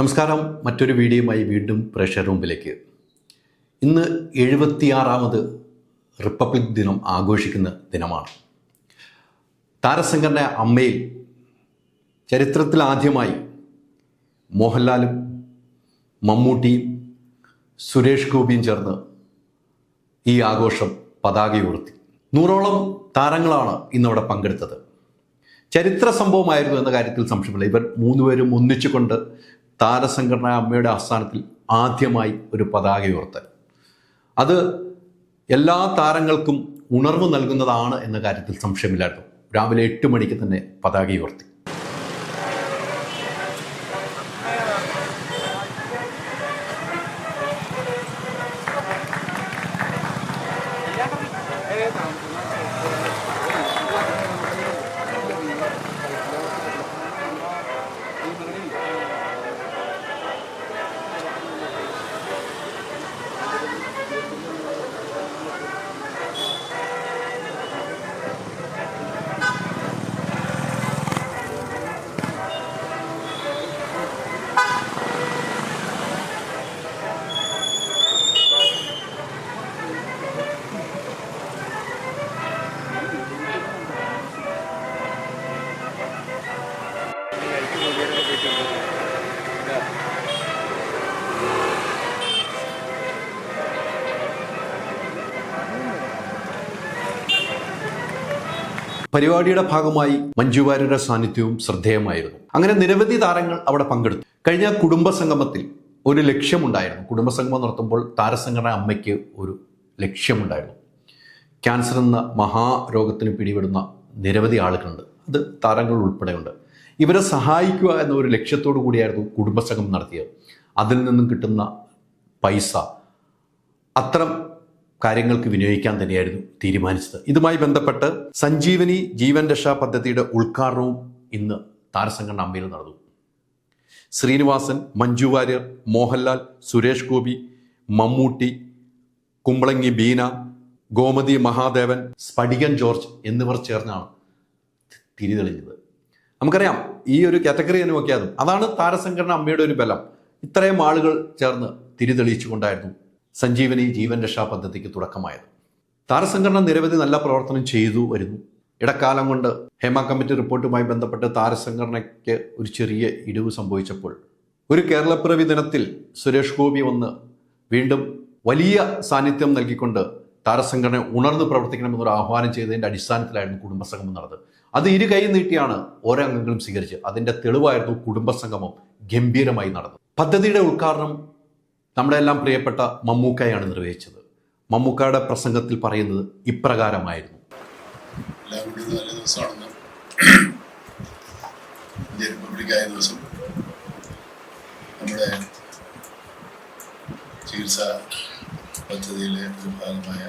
നമസ്കാരം. മറ്റൊരു വീഡിയോയുമായി വീണ്ടും പ്രേക്ഷകരുടെ മുമ്പിലേക്ക്. ഇന്ന് 76ാമത് റിപ്പബ്ലിക് ദിനം ആഘോഷിക്കുന്ന ദിനമാണ്. താരസംഘടന അമ്മയിൽ ചരിത്രത്തിലാദ്യമായി മോഹൻലാലും മമ്മൂട്ടിയും സുരേഷ് ഗോപിയും ചേർന്ന് ഈ ആഘോഷം പതാക ഉയർത്തി. 100ഓളം താരങ്ങളാണ് ഇന്നവിടെ പങ്കെടുത്തത്. ചരിത്ര സംഭവമായിരുന്നു എന്ന കാര്യത്തിൽ സംശയമില്ല. ഇവർ മൂന്നുപേരും ഒന്നിച്ചുകൊണ്ട് താരസംഘടന അമ്മയുടെ ആസ്ഥാനത്തിൽ ആദ്യമായി ഒരു പതാക ഉയർത്തൽ, അത് എല്ലാ താരങ്ങൾക്കും ഉണർവ് നൽകുന്നതാണ് എന്ന കാര്യത്തിൽ സംശയമില്ലായിരുന്നു. രാവിലെ 8 മണിക്ക് തന്നെ പതാക ഉയർത്തി. പരിപാടിയുടെ ഭാഗമായി മഞ്ജു വാര്യരുടെ സാന്നിധ്യവും ശ്രദ്ധേയമായിരുന്നു. അങ്ങനെ നിരവധി താരങ്ങൾ അവിടെ പങ്കെടുത്തു. കഴിഞ്ഞ കുടുംബസംഗമത്തിൽ ഒരു ലക്ഷ്യമുണ്ടായിരുന്നു. കുടുംബസംഗമം നടത്തുമ്പോൾ താരസംഘടന അമ്മയ്ക്ക് ഒരു ലക്ഷ്യമുണ്ടായിരുന്നു. ക്യാൻസർ എന്ന മഹാരോഗത്തിന് പിടിപെടുന്ന നിരവധി ആളുകളുണ്ട്, അത് താരങ്ങൾ ഉൾപ്പെടെയുണ്ട്. ഇവരെ സഹായിക്കുക എന്ന ഒരു ലക്ഷ്യത്തോടു കൂടിയായിരുന്നു കുടുംബസംഗമം നടത്തിയത്. അതിൽ നിന്നും കിട്ടുന്ന പൈസ അത്തരം കാര്യങ്ങൾക്ക് വിനിയോഗിക്കാൻ തന്നെയായിരുന്നു തീരുമാനിച്ചത്. ഇതുമായി ബന്ധപ്പെട്ട് സഞ്ജീവനി ജീവൻ രക്ഷാ പദ്ധതിയുടെ ഉദ്ഘാടനവും ഇന്ന് താരസംഘടന അമ്മയിൽ നടന്നു. ശ്രീനിവാസൻ, മഞ്ജു വാര്യർ, മോഹൻലാൽ, സുരേഷ് ഗോപി, മമ്മൂട്ടി, കുമ്പളങ്ങി ബീന, ഗോമതി മഹാദേവൻ, സ്ഫടികൻ ജോർജ് എന്നിവർ ചേർന്നാണ് തിരിതെളിഞ്ഞത്. നമുക്കറിയാം, ഈ ഒരു കാറ്റഗറി തന്നെ നോക്കിയാൽ അതാണ് താരസംഘടന അമ്മയുടെ ഒരു ബലം. ഇത്രയും ആളുകൾ ചേർന്ന് തിരിതെളിച്ചുകൊണ്ടായിരുന്നു സഞ്ജീവനി ജീവൻ രക്ഷാ പദ്ധതിക്ക് തുടക്കമായത്. താരസംഘടന നിരവധി നല്ല പ്രവർത്തനം ചെയ്തു വരുന്നു. ഇടക്കാലം കൊണ്ട് ഹേമ കമ്മിറ്റി റിപ്പോർട്ടുമായി ബന്ധപ്പെട്ട് താരസംഘടനയ്ക്ക് ഒരു ചെറിയ ഇടിവ് സംഭവിച്ചപ്പോൾ ഒരു കേരളപ്പിറവി ദിനത്തിൽ സുരേഷ് ഗോപി വന്ന് വീണ്ടും വലിയ സാന്നിധ്യം നൽകിക്കൊണ്ട് താരസംഘടന ഉണർന്ന് പ്രവർത്തിക്കണമെന്നൊരു ആഹ്വാനം ചെയ്തതിൻ്റെ അടിസ്ഥാനത്തിലായിരുന്നു കുടുംബസംഗമം നടന്നത്. അത് ഇരു കൈ നീട്ടിയാണ് ഓരോ അംഗങ്ങളും സ്വീകരിച്ചത്. അതിൻ്റെ തെളിവായിരുന്നു കുടുംബസംഗമം ഗംഭീരമായി നടന്നത്. പദ്ധതിയുടെ ഉദ്ഘാടനം നമ്മുടെ എല്ലാം പ്രിയപ്പെട്ട മമ്മൂക്കയാണ് നിർവഹിച്ചത്. മമ്മൂക്കയുടെ പ്രസംഗത്തിൽ പറയുന്നത് ഇപ്രകാരമായിരുന്നു. നല്ല ദിവസമാണ് റിപ്പബ്ലിക്കായ ദിവസം. നമ്മുടെ ചികിത്സാ പദ്ധതിയിലെ ഒരു ഭാഗമായ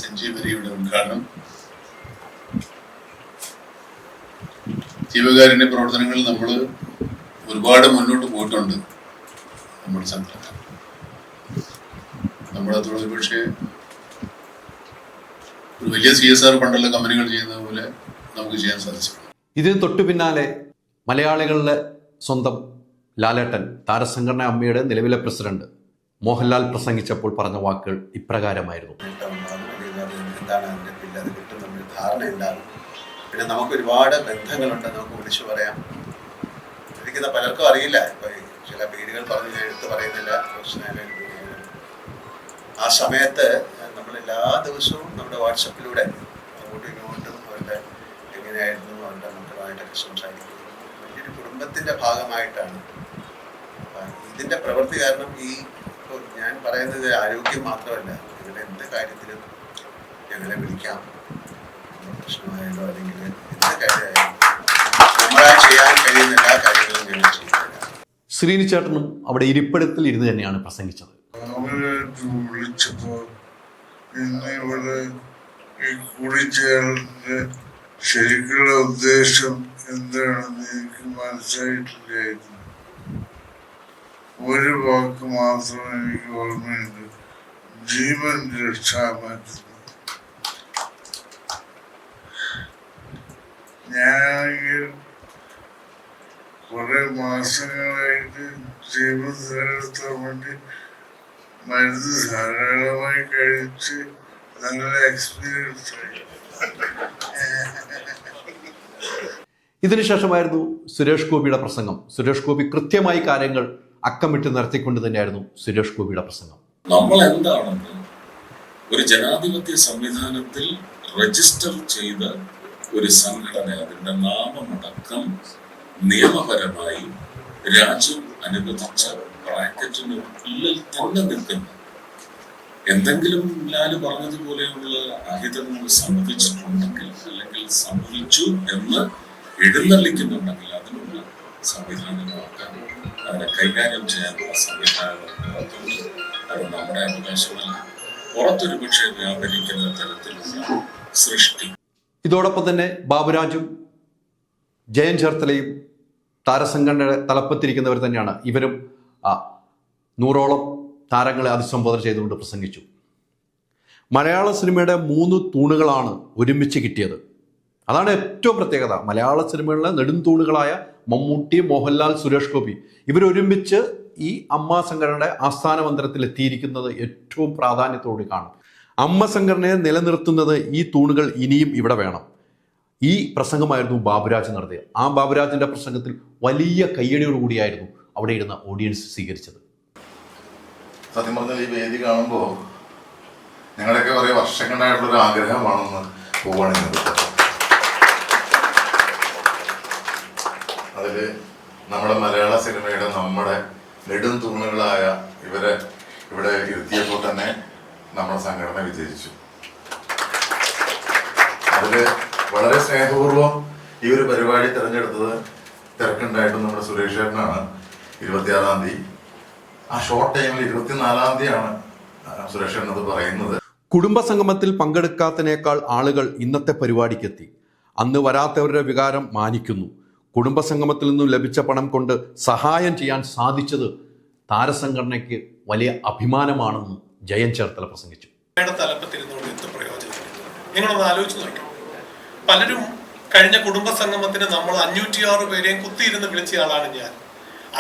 സഞ്ജീവനിയുടെ ഉദ്ഘാടനം. ജീവകാരുണ്യ പ്രവർത്തനങ്ങളിൽ നമ്മൾ ഒരുപാട് മുന്നോട്ട് പോയിട്ടുണ്ട്. നമ്മുടെ സംഘടന നമ്മളത് പക്ഷേ ഒരു വലിയ CSR ഫണ്ടുള്ള കമ്പനികൾ ചെയ്യുന്നത് പോലെ നമുക്ക് ചെയ്യാൻ സാധിച്ചു. ഇതിന് തൊട്ടു പിന്നാലെ മലയാളികളുടെ സ്വന്തം ലാലേട്ടൻ, താരസംഘടന അമ്മയുടെ നിലവിലെ പ്രസിഡന്റ് മോഹൻലാൽ പ്രസംഗിച്ചപ്പോൾ പറഞ്ഞ വാക്കുകൾ ഇപ്രകാരമായിരുന്നു. എന്താണ് അതിന്റെ പിന്നിൽ അത് കിട്ടുന്ന ധാരണ എന്താണ്? പിന്നെ നമുക്ക് ഒരുപാട് ബന്ധങ്ങളുണ്ട്, നമുക്ക് വിളിച്ചു പറയാം. ഇരിക്കുന്ന പലർക്കും അറിയില്ല. ഇപ്പൊ ചില പേരുകൾ പറഞ്ഞ് ഞാൻ എടുത്ത് പറയുന്നില്ല. ആ സമയത്ത് നമ്മൾ എല്ലാ ദിവസവും നമ്മുടെ വാട്സപ്പിലൂടെ അങ്ങോട്ടും ഇങ്ങോട്ടും അവരുടെ എങ്ങനെയായിരുന്നു അവരുടെ മക്കളുമായിട്ടൊക്കെ സംസാരിക്കുന്നത്. വലിയൊരു കുടുംബത്തിന്റെ ഭാഗമായിട്ടാണ്. ഇതിന്റെ പ്രവൃത്തി കാരണം ഞാൻ പറയുന്നത് ആരോഗ്യം മാത്രമല്ല, നിങ്ങളുടെ എന്ത് കാര്യത്തിലും ഞങ്ങളെ വിളിക്കാം. പ്രശ്നമായാലോ അല്ലെങ്കിൽ എന്ത് കാര്യമായാലും നമ്മളാൽ ചെയ്യാൻ കഴിയുന്ന എല്ലാ കാര്യങ്ങളും ഞങ്ങൾ ചെയ്യുന്നില്ല. ശ്രീനി ചേട്ടനും അവിടെ ഇരിപ്പിടത്തിൽ ഇരുന്ന് തന്നെയാണ് പ്രസംഗിച്ചത്. വിളിച്ചപ്പോ ഇവിടെ ഈ കൂടിച്ചേരലിന്റെ ശരിക്കുള്ള ഉദ്ദേശം എന്താണെന്ന് എനിക്ക് മനസ്സിലായിട്ടില്ലായിരുന്നു. ഒരു വാക്ക് മാത്രം എനിക്ക് ഓർമ്മയുണ്ട്, ജീവൻ രക്ഷാ പദ്ധതി. ഞാനാണെങ്കിൽ കുറെ മാസങ്ങളായിട്ട് ജീവൻ നിലനിർത്താൻ വേണ്ടി മരുന്ന് ധാരാളമായി കഴിച്ച് നല്ല എക്സ്പീരിയൻസ് ആയി. ഇതിനുശേഷമായിരുന്നു സുരേഷ് ഗോപിയുടെ പ്രസംഗം. സുരേഷ് ഗോപി കൃത്യമായി കാര്യങ്ങൾ അക്കമിട്ട് നടത്തിക്കൊണ്ട് തന്നെയായിരുന്നു സുരേഷ് ഗോപിയുടെ പ്രസംഗം. നമ്മൾ എന്താണെന്ന് ഒരു ജനാധിപത്യ സംവിധാനത്തിൽ രജിസ്റ്റർ ചെയ്ത ഒരു സംഘടന, അതിന്റെ നാമമടക്കം നിയമപരമായി രാജ്യം അനുവദിച്ച ബ്രാക്കറ്റിന് ഉള്ളിൽ തന്നെ നിൽക്കുന്ന എന്തെങ്കിലും ലാല് പറഞ്ഞതുപോലെയുള്ള അഹിതങ്ങൾ സംഭവിച്ചിട്ടുണ്ടെങ്കിൽ അല്ലെങ്കിൽ സംഭവിച്ചു എന്ന് എഴുന്നള്ളിക്കുന്നുണ്ടെങ്കിൽ അതിനുള്ള സംവിധാനങ്ങളൊക്കെ അതിനെ കൈകാര്യം ചെയ്യാനുള്ള സംവിധാനങ്ങളുണ്ട്. അത് നമ്മുടെ അവകാശമല്ല, പുറത്തൊരു പക്ഷേ വ്യാപരിക്കുന്ന തരത്തിലുള്ള സൃഷ്ടി. ഇതോടൊപ്പം തന്നെ ബാബുരാജും ജയൻ ചേർത്തലയും താരസംഘടനയുടെ തലപ്പത്തിരിക്കുന്നവർ തന്നെയാണ്. ഇവരും 100ഓളം താരങ്ങളെ അഭിസംബോധന ചെയ്തുകൊണ്ട് പ്രസംഗിച്ചു. മലയാള സിനിമയുടെ 3 തൂണുകളാണ് ഒരുമിച്ച് കിട്ടിയത്. അതാണ് ഏറ്റവും പ്രത്യേകത. മലയാള സിനിമകളിലെ നെടുംതൂണുകളായ മമ്മൂട്ടി, മോഹൻലാൽ, സുരേഷ് ഗോപി ഇവരൊരുമിച്ച് ഈ അമ്മ സംഘടനയുടെ ആസ്ഥാന മന്ദിരത്തിൽ എത്തിയിരിക്കുന്നത് ഏറ്റവും പ്രാധാന്യത്തോടെ കാണും. അമ്മ സംഘടനയെ നിലനിർത്തുന്നത് ഈ തൂണുകൾ ഇനിയും ഇവിടെ വേണം. ഈ പ്രസംഗമായിരുന്നു ബാബുരാജ് നടത്തിയത്. ആ ബാബുരാജിന്റെ പ്രസംഗത്തിൽ വലിയ കയ്യടിയോടുകൂടിയായിരുന്നു അവിടെ ഇരുന്ന ഓഡിയൻസ് സ്വീകരിച്ചത്. സത്യം പറഞ്ഞാൽ ഈ വേദി കാണുമ്പോൾ ഞങ്ങളുടെയൊക്കെ കുറേ വർഷങ്ങളായിട്ടുള്ളൊരു ആഗ്രഹമാണെന്ന് പോവുകയാണെങ്കിൽ അതിൽ നമ്മുടെ മലയാള സിനിമയുടെ നമ്മുടെ നെടും തൂണുകളായ ഇവരെ ഇവിടെ ഇരുത്തിയപ്പോൾ തന്നെ നമ്മുടെ സംഘടന വിജയിച്ചു. അതിൽ വളരെ സ്നേഹപൂർവ്വം ഈ ഒരു പരിപാടി തിരഞ്ഞെടുത്തത് തിരക്കുണ്ടായിട്ടും നമ്മുടെ സുരേഷ് ചേട്ടനാണ്. 26-ാം തീയതി ആ ഷോർട്ട് ടൈമിൽ 24-ാം തീയതിയാണ് സുരേഷ് ചേട്ടനത് പറയുന്നത്. കുടുംബസംഗമത്തിൽ പങ്കെടുക്കാത്തതിനേക്കാൾ ആളുകൾ ഇന്നത്തെ പരിപാടിക്കെത്തി. അന്ന് വരാത്തവരുടെ വികാരം മാനിക്കുന്നു. കുടുംബസംഗമത്തിൽ നിന്നും ലഭിച്ച പണം കൊണ്ട് സഹായം ചെയ്യാൻ സാധിച്ചത് താരസംഘടനയ്ക്ക് വലിയ അഭിമാനമാണെന്ന് ജയൻ ചേർത്തല പ്രസംഗിച്ചു. തലപ്പത്തിരുന്നുകൊണ്ട് എന്ത് പ്രയോജനം? നിങ്ങളൊന്ന് ആലോചിച്ച് നോക്കാം. പലരും കഴിഞ്ഞ കുടുംബസംഗമത്തിന് നമ്മൾ 506 പേരെയും കുത്തിയിരുന്ന് വിളിച്ച ആളാണ് ഞാൻ.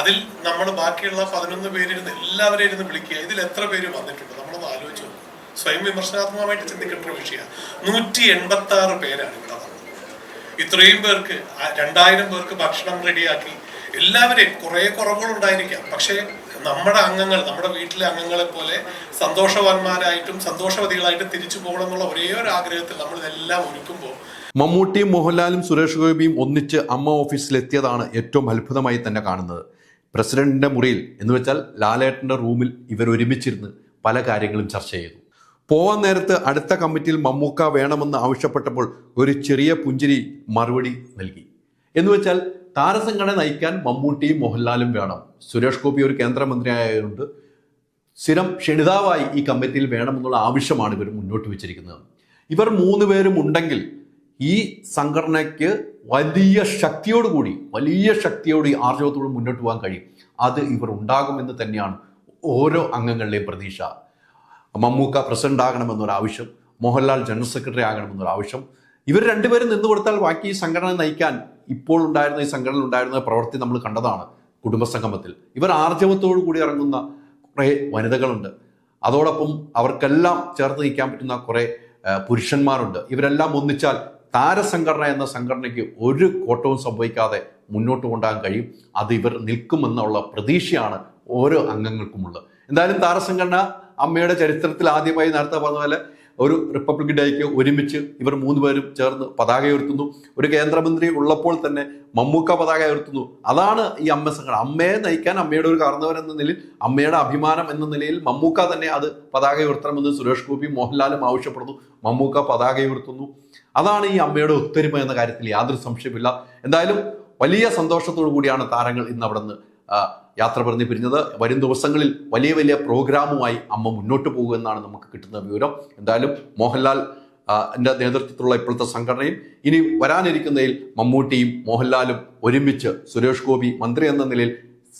അതിൽ നമ്മൾ ബാക്കിയുള്ള 11 പേരിരുന്ന് എല്ലാവരെയും ഇരുന്ന് വിളിക്കുക. ഇതിൽ എത്ര പേര് വന്നിട്ടുണ്ട്? നമ്മളൊന്ന് ആലോചിച്ച് നോക്കും. സ്വയം വിമർശനാത്മകമായിട്ട് ചിന്തിക്കേണ്ട ഒരു വിഷയമാണ്. 186 പേരാണ് ഇവിടെ വന്നത്. ഇത്രയും പേർക്ക് 2000 പേർക്ക് ഭക്ഷണം റെഡിയാക്കി എല്ലാവരെയും, കുറേ കുറവുകളുണ്ടായിരിക്കാം, പക്ഷേ നമ്മുടെ അംഗങ്ങൾ, നമ്മുടെ വീട്ടിലെ അംഗങ്ങളെ പോലെ സന്തോഷവാന്മാരായിട്ടും സന്തോഷവതികളായിട്ടും തിരിച്ചു പോകണം എന്നുള്ള ഒരേ ഒരു ആഗ്രഹത്തിൽ നമ്മൾ ഇതെല്ലാം ഒരുക്കുമ്പോൾ മമ്മൂട്ടിയും മോഹൻലാലും സുരേഷ് ഗോപിയും ഒന്നിച്ച് അമ്മ ഓഫീസിലെത്തിയതാണ് ഏറ്റവും അത്ഭുതമായി തന്നെ കാണുന്നത്. പ്രസിഡന്റിന്റെ മുറിയിൽ എന്ന് വെച്ചാൽ ലാലേട്ടന്റെ റൂമിൽ ഇവർ ഒരുമിച്ചിരുന്ന് പല കാര്യങ്ങളും ചർച്ച ചെയ്തു. പോവാൻ നേരത്ത് അടുത്ത കമ്മിറ്റിയിൽ മമ്മൂക്ക വേണമെന്ന് ആവശ്യപ്പെട്ടപ്പോൾ ഒരു ചെറിയ പുഞ്ചിരി മറുപടി നൽകി. എന്ന് വെച്ചാൽ താരസംഘടന നയിക്കാൻ മമ്മൂട്ടിയും മോഹൻലാലും വേണം. സുരേഷ് ഗോപി ഒരു കേന്ദ്രമന്ത്രി ആയതുകൊണ്ട് സ്ഥിരം ക്ഷണിതാവായി ഈ കമ്മിറ്റിയിൽ വേണമെന്നുള്ള ആവശ്യമാണ് ഇവർ മുന്നോട്ട് വെച്ചിരിക്കുന്നത്. ഇവർ 3 പേരും ഉണ്ടെങ്കിൽ ഈ സംഘടനയ്ക്ക് വലിയ ശക്തിയോടുകൂടി ആർജവത്തോട് മുന്നോട്ട് പോകാൻ കഴിയും. അത് ഇവർ ഉണ്ടാകുമെന്ന് തന്നെയാണ് ഓരോ അംഗങ്ങളുടെയും പ്രതീക്ഷ. മമ്മൂക്ക പ്രസിഡന്റ് ആകണമെന്നൊരാവശ്യം, മോഹൻലാൽ ജനറൽ സെക്രട്ടറി ആകണമെന്നൊരാവശ്യം. ഇവർ 2 പേരും നിന്ന് കൊടുത്താൽ ബാക്കി ഈ സംഘടന നയിക്കാൻ ഇപ്പോൾ ഉണ്ടായിരുന്ന ഈ സംഘടനയിൽ ഉണ്ടായിരുന്ന പ്രവൃത്തി നമ്മൾ കണ്ടതാണ് കുടുംബസംഗമത്തിൽ. ഇവർ ആർജവത്തോടു കൂടി ഇറങ്ങുന്ന കുറേ വനിതകളുണ്ട്. അതോടൊപ്പം അവർക്കെല്ലാം ചേർത്ത് നിൽക്കാൻ പറ്റുന്ന കുറേ പുരുഷന്മാരുണ്ട്. ഇവരെല്ലാം ഒന്നിച്ചാൽ താരസംഘടന എന്ന സംഘടനയ്ക്ക് ഒരു കോട്ടവും സംഭവിക്കാതെ മുന്നോട്ട് കൊണ്ടുപോകാൻ കഴിയും. അത് ഇവർ നിൽക്കുമെന്നുള്ള പ്രതീക്ഷയാണ് ഓരോ അംഗങ്ങൾക്കുമുള്ളത്. എന്തായാലും താരസംഘടന അമ്മയുടെ ചരിത്രത്തിൽ ആദ്യമായി നേരത്തെ പറഞ്ഞ പോലെ ഒരു റിപ്പബ്ലിക് ഡേക്ക് ഒരുമിച്ച് ഇവർ 3 പേരും ചേർന്ന് പതാക ഉയർത്തുന്നു. ഒരു കേന്ദ്രമന്ത്രി ഉള്ളപ്പോൾ തന്നെ മമ്മൂക്ക പതാക ഉയർത്തുന്നു. അതാണ് ഈ അമ്മ സംഘടന. അമ്മയെ നയിക്കാൻ അമ്മയുടെ ഒരു കാരണവർ എന്ന നിലയിൽ, അമ്മയുടെ അഭിമാനം എന്ന നിലയിൽ മമ്മൂക്ക തന്നെ അത് പതാക ഉയർത്തണമെന്ന് സുരേഷ് ഗോപിയും മോഹൻലാലും ആവശ്യപ്പെടുന്നു. മമ്മൂക്ക പതാക ഉയർത്തുന്നു. അതാണ് ഈ അമ്മയുടെ ഒത്തൊരുമ എന്ന കാര്യത്തിൽ യാതൊരു സംശയമില്ല. എന്തായാലും വലിയ സന്തോഷത്തോടു കൂടിയാണ് താരങ്ങൾ ഇന്ന് അവിടെ നിന്ന് യാത്ര പറഞ്ഞ് പിരിഞ്ഞത്. വരും ദിവസങ്ങളിൽ വലിയ പ്രോഗ്രാമുമായി അമ്മ മുന്നോട്ട് പോകുമെന്നാണ് നമുക്ക് കിട്ടുന്ന വിവരം. എന്തായാലും മോഹൻലാൽ എൻ്റെ നേതൃത്വത്തിലുള്ള ഇപ്പോഴത്തെ സംഘടനയും ഇനി വരാനിരിക്കുന്നതിൽ മമ്മൂട്ടിയും മോഹൻലാലും ഒരുമിച്ച് സുരേഷ് ഗോപി മന്ത്രി എന്ന നിലയിൽ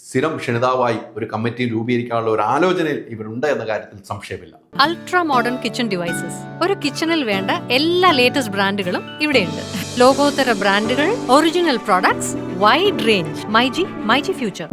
സ്ഥിരം ക്ഷണിതാവായി ഒരു കമ്മിറ്റി രൂപീകരിക്കാനുള്ള ഒരു ആലോചനയിൽ ഇവരുണ്ട് എന്ന കാര്യത്തിൽ സംശയമില്ല. Ultra modern kitchen devices. ഒരു കിച്ചണിൽ വേണ്ട എല്ലാ ലേറ്റസ്റ്റ് ബ്രാൻഡുകളും ഇവിടെയുണ്ട്. ലോകോത്തര ബ്രാൻഡുകൾ, original products, wide range. MyG future.